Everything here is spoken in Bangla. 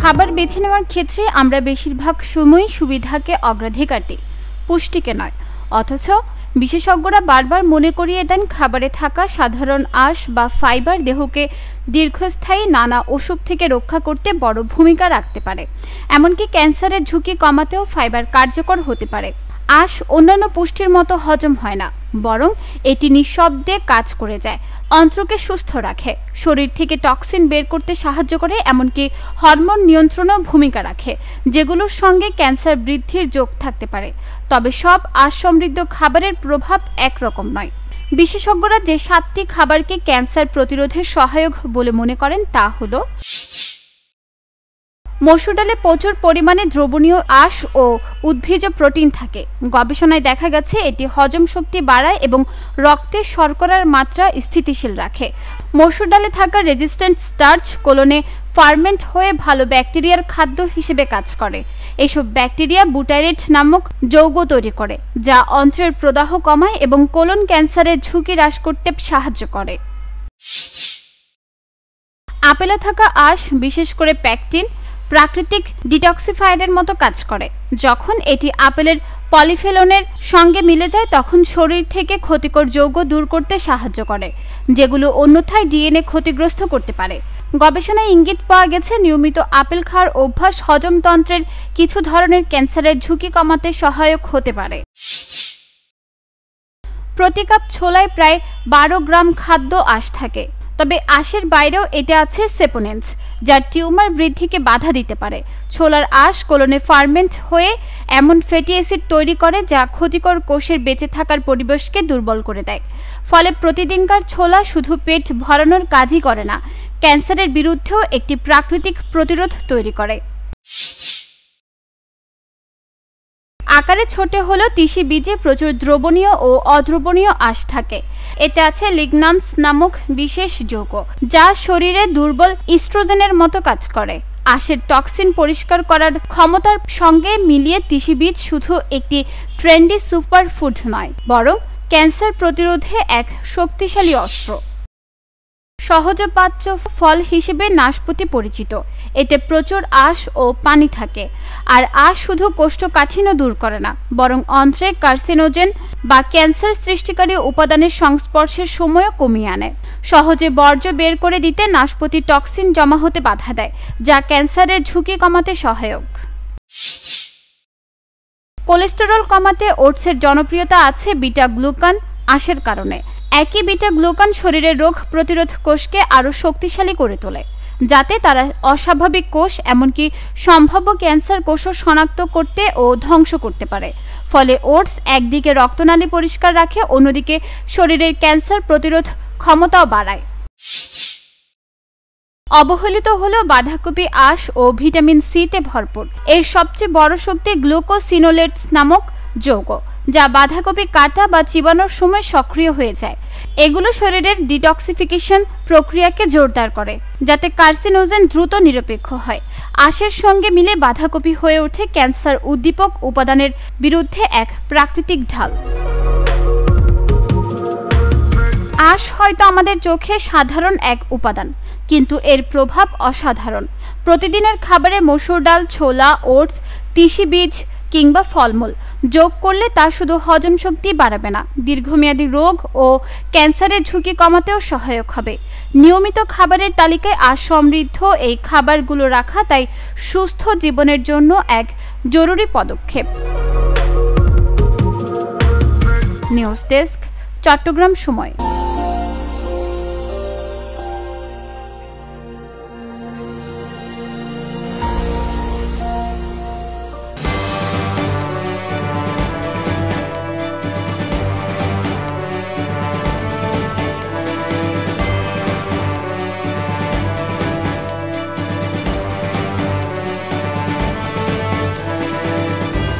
খাবার বেছে নেওয়ার ক্ষেত্রে আমরা বেশিরভাগ সময় সুবিধাকে অগ্রাধিকার দিই, পুষ্টিকে নয়। অথচ বিশেষজ্ঞরা বারবার মনে করিয়ে দেন খাবারে থাকা সাধারণ আঁশ বা ফাইবার দেহকে দীর্ঘস্থায়ী নানা অসুখ থেকে রক্ষা করতে বড় ভূমিকা রাখতে পারে। এমনকি ক্যান্সারের ঝুঁকি কমাতেও ফাইবার কার্যকর হতে পারে। আঁশ অন্যান্য পুষ্টির মতো হজম হয় না, বরং এটি নিঃশব্দে কাজ করে যায়, অন্ত্রকে সুস্থ রাখে, শরীর থেকে টক্সিন বের করতে সাহায্য করে, এমনকি হরমোন নিয়ন্ত্রণেও ভূমিকা রাখে, যেগুলোর সঙ্গে ক্যান্সার বৃদ্ধির যোগ থাকতে পারে। তবে সব আঁশ সমৃদ্ধ খাবারের প্রভাব একরকম নয়। বিশেষজ্ঞরা যে 7টি খাবারকে ক্যান্সার প্রতিরোধে সহায়ক বলে মনে করেন তা হলো: মসুর ডালে প্রচুর পরিমাণে দ্রবণীয় আঁশ ও উদ্ভিজ্জ প্রোটিন থাকে। গবেষণায় দেখা গেছে এটি হজম শক্তি বাড়ায় এবং রক্তে শর্করার মাত্রা স্থিতিশীল রাখে। মসুর ডালে থাকা রেজিস্ট্যান্ট স্টার্চ কোলনে ফার্মেন্ট হয়ে ভালো ব্যাকটেরিয়ার খাদ্য হিসেবে কাজ করে। এসব ব্যাকটেরিয়া বুটাইরেট নামক যৌগ তৈরি করে, যা অন্ত্রের প্রদাহ কমায় এবং কোলন ক্যান্সারের ঝুঁকি হ্রাস করতে সাহায্য করে। আপেলে থাকা আঁশ, বিশেষ করে প্যাকটিন, প্রাকৃতিক ডিটক্সিফায়ারের মতো কাজ করে। যখন এটি আপেলের পলিফেনলের সঙ্গে মিলে যায় তখন শরীর থেকে ক্ষতিকর যৌগ দূর করতে সাহায্য করে, যেগুলো অন্যথায় ডিএনএ ক্ষতিগ্রস্ত করতে পারে। গবেষণায় ইঙ্গিত পাওয়া গেছে নিয়মিত আপেল খাওয়ার অভ্যাস হজমতন্ত্রের কিছু ধরনের ক্যান্সারের ঝুঁকি কমাতে সহায়ক হতে পারে। প্রতি কাপ ছোলায় প্রায় 12 গ্রাম খাদ্য আঁশ থাকে। তবে আঁশের বাইরেও এতে আছে সেপোনেন্স, যা টিউমার বৃদ্ধিকে বাধা দিতে পারে। ছোলার আঁশ কোলনে ফার্মেন্ট হয়ে এমন ফ্যাটি অ্যাসিড তৈরি করে যা ক্ষতিকর কোষের বেঁচে থাকার পরিবেশকে দুর্বল করে দেয়। ফলে প্রতিদিনকার ছোলা শুধু পেট ভরানোর কাজই করে না, ক্যান্সারের বিরুদ্ধেও একটি প্রাকৃতিক প্রতিরোধ তৈরি করে। আকারে ছোট হলেও তিসি বীজে প্রচুর দ্রবণীয় ও অদ্রবণীয় আঁশ থাকে। এতে আছে লিগনান্স নামক বিশেষ যৌগ, যা শরীরে দুর্বল ইস্ট্রোজেনের মতো কাজ করে। আঁশের টক্সিন পরিষ্কার করার ক্ষমতার সঙ্গে মিলিয়ে তিসি বীজ শুধু একটি ট্রেন্ডি সুপারফুড নয়, বরং ক্যান্সার প্রতিরোধে এক শক্তিশালী অস্ত্র। সহজপাচ্য ফল হিসেবে নাশপাতি পরিচিত। এতে প্রচুর আঁশ ও পানি থাকে। আর আঁশ শুধু কোষ্ঠকাঠিন্য দূর করে না, বরং অন্ত্রে কার্সিনোজেন বা ক্যান্সার সৃষ্টিকারী উপাদানের সংস্পর্শের সময়ও কমিয়ে আনে। সহজে বর্জ্য বের করে দিতে নাশপাতি টক্সিন জমা হতে বাধা দেয়, যা ক্যান্সারের ঝুঁকি কমাতে সহায়ক। কোলেস্টেরল কমাতে ওটসের জনপ্রিয়তা আছে বিটা গ্লুকান আঁশের কারণে। একই বিটা গ্লুকান শরীরের রোগ প্রতিরোধ কোষকে আরও শক্তিশালী করে তোলে, যাতে তারা অস্বাভাবিক কোষ এমনকি সম্ভাব্য ক্যান্সার কোষও শনাক্ত করতে ও ধ্বংস করতে পারে। ফলে ওটস একদিকে রক্তনালী পরিষ্কার রাখে, অন্যদিকে শরীরের ক্যান্সার প্রতিরোধ ক্ষমতাও বাড়ায়। অবহেলিত হলেও বাঁধাকপি আঁশ ও ভিটামিন সিতে ভরপুর। এর সবচেয়ে বড় শক্তি গ্লুকোসিনোলেটস নামক যৌগ, যা বাঁধাকপি কাটা বা চিবানোর সময় সক্রিয় হয়ে যায়। এগুলো শরীরের ডিটক্সিফিকেশন প্রক্রিয়াকে জোরদার করে, যাতে কার্সিনোজেন দ্রুত নিরপেক্ষ হয়। আঁশের সঙ্গে মিলে বাঁধাকপি হয়ে ওঠে ক্যান্সার উদ্দীপক উপাদানের বিরুদ্ধে এক প্রাকৃতিক ঢাল। আঁশ হয়তো আমাদের চোখে সাধারণ এক উপাদান, কিন্তু এর প্রভাব অসাধারণ। প্রতিদিনের খাবারে মসুর ডাল, ছোলা, ওটস, তিসি বীজ কিংবা ফলমূল যোগ করলে তা শুধু হজম শক্তি বাড়াবে না, দীর্ঘমেয়াদী রোগ ও ক্যান্সারের ঝুঁকি কমাতেও সহায়ক হবে। নিয়মিত খাবারের তালিকায় আঁশ সমৃদ্ধ এই খাবারগুলো রাখা তাই সুস্থ জীবনের জন্য এক জরুরি পদক্ষেপ। নিউজ ডেস্ক, চট্টগ্রাম সময়।